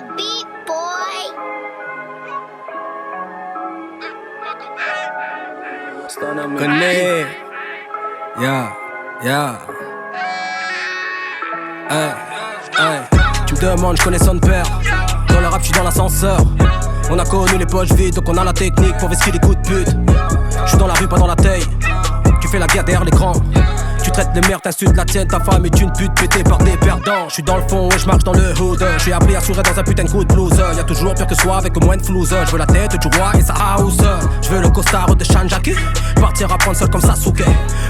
the beat, boy. Connais. Yeah. Hey. Tu me demandes, je connais son père. Dans le rap, je suis dans l'ascenseur. On a connu les poches vides, donc on a la technique pour vesquer des coups de pute. Je suis dans la rue, pas dans la taille. Tu fais la guerre derrière l'écran. Tu traites de merde, t'insultes la tienne, ta femme est une pute pétée par des perdants. Je suis dans le fond et je marche dans le hood. J'ai appris à sourire dans un putain de coup de blues. Y'a toujours pire que soi avec moins de flouze. Je veux la tête du roi et sa house. Je veux le costard de Shanjaki. Partir à prendre seul comme Sasuke.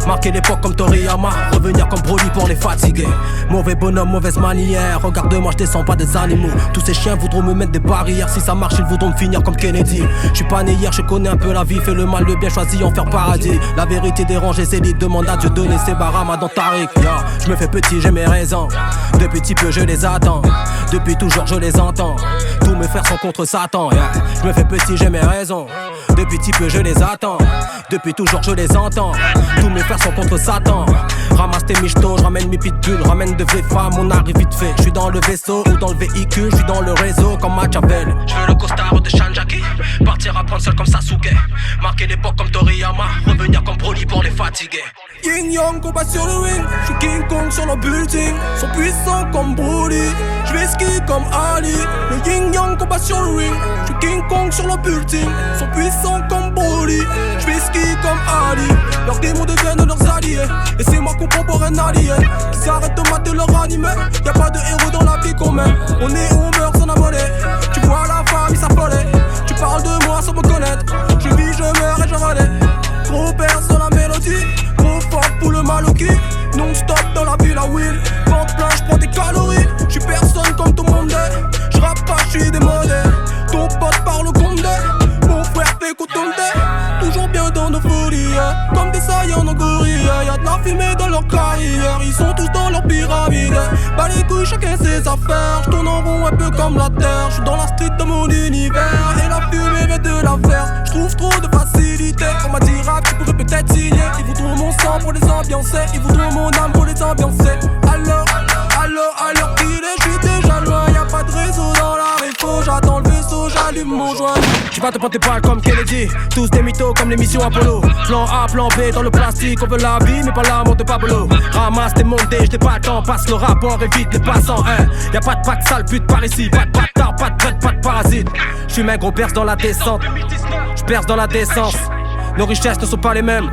Marquer l'époque comme Toriyama. Revenir comme Broly pour les fatigués. Mauvais bonhomme, mauvaise manière. Regarde-moi, je descends pas des animaux. Tous ces chiens voudront me mettre des barrières. Si ça marche, ils voudront me finir comme Kennedy. Je suis pas né hier, je connais un peu la vie. Fais le mal, le bien, choisi en faire paradis. La vérité dérange les élites. Demande à Dieu donner ses barama dans Tariq. Je me fais petit, j'ai mes raisons. Depuis petit peu, je les attends. Depuis toujours, je les entends. Tous mes frères sont contre Satan. Je me fais petit, j'ai mes raisons. Depuis petit peu, je les attends. Depuis toujours, je les entends. Tous mes frères sont contre Satan. Ramasse tes michtos, je ramène mes pitbulls. Ramène de vraies femmes, on arrive vite fait. Je suis dans le vaisseau ou dans le véhicule. Je suis dans le réseau comme Machiavel. Je veux le costard de Shanjaki. Partir à prendre seul comme Sasuke. Marquer l'époque comme Toriyama. Revenir comme Broly pour les fatigués. Yin Yang combat sur le ring, je suis King Kong sur leur building. Sont puissants comme Broly, je vais ski comme Ali. Le Yin Yang combat sur le ring, je suis King Kong sur leur building. Sont puissants comme Broly, je vais ski comme Ali. Leurs démons deviennent leurs alliés, et c'est moi qu'on prend pour un allié. Qui s'arrête de mater leur animé, y'a pas de héros dans la vie qu'on mène. On est où on meurt sans abonner. Tu vois la famille s'affoler, tu parles de moi sans me connaître. Je vis, je meurs et je relais. Gros père sur la mélodie, gros fort pour le maloki. Non-stop dans la ville à Will. Vente plein, j'prends des calories. J'suis personne comme tout le monde est. J'rappe pas, j'suis démodé. Ton pote parle au condé. Mon frère fait coutonde. Toujours bien dans nos folies, comme des saillants en gorille. Y'a de la fumée dans leur carrière. Ils sont tous dans leur pyramide. Bah les couilles, chacun ses affaires. J'tourne en rond un peu comme la terre. J'suis dans la street de mon univers. Et la fumée vient de la faire. J'trouve trop de facilité. On m'a dit rap, tu pourrais peut-être signer. Ils voudront mon sang pour les ambiancer. Ils voudront mon âme pour les ambiancer. Alors qu'il est, j'suis déjà loin. Y'a pas de réseau dans la réfo. J'attends le vaisseau, j'allume mon joint. Tu vas te prendre tes balles comme Kennedy. Tous des mythos comme l'émission Apollo. Plan A, plan B dans le plastique. On veut la vie mais pas l'amour de Pablo. Ramasse tes montées, j't'ai pas le temps. Passe le rapport, évite les passants. Y'a pas de pack sale pute par ici. Pas de bâtard, pas de traite, pas de parasite. J'suis un gros perce dans la descente. J'perce dans la décence. Nos richesses ne sont pas les mêmes.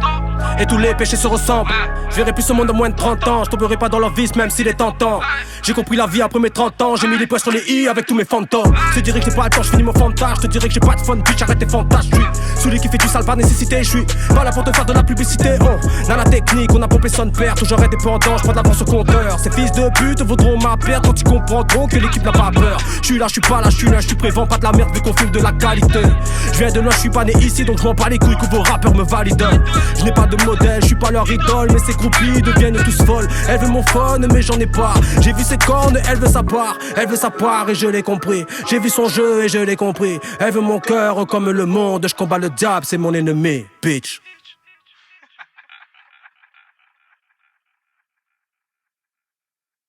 Et tous les péchés se ressemblent. Je verrai plus ce monde en moins de 30 ans. Je tomberai pas dans leur vice même s'il est tentant. J'ai compris la vie après mes 30 ans. J'ai mis les points sur les i avec tous mes fantômes. Je te dirais que j'ai pas le temps, je finis mon fantasme. Je te dirais que j'ai pas de fun, bitch, arrête tes fantasmes. Je suis celui qui fait du sale par nécessité. Je suis pas là pour te faire de la publicité. On a la technique, on a pompé son père. Toujours indépendant, je prends de l'avance au compteur. Ces fils de pute vaudront ma perte quand ils comprendront que l'équipe n'a pas peur. Je suis là, je suis pas là, je suis là, je suis prévent. Pas de la merde vu qu'on filme de la qualité. Je viens de loin, je suis pas né ici donc je m'en bats les couilles que vos rappeurs me valident. Je n'ai pas de modèle, je suis pas leur idole, mais ces groupies deviennent tous folles. Elle veut mon phone, mais j'en ai pas. J'ai vu ses cornes, elle veut sa part. Elle veut sa part et je l'ai compris. J'ai vu son jeu et je l'ai compris. Elle veut mon cœur comme le monde. Je combats le diable, c'est mon ennemi, bitch.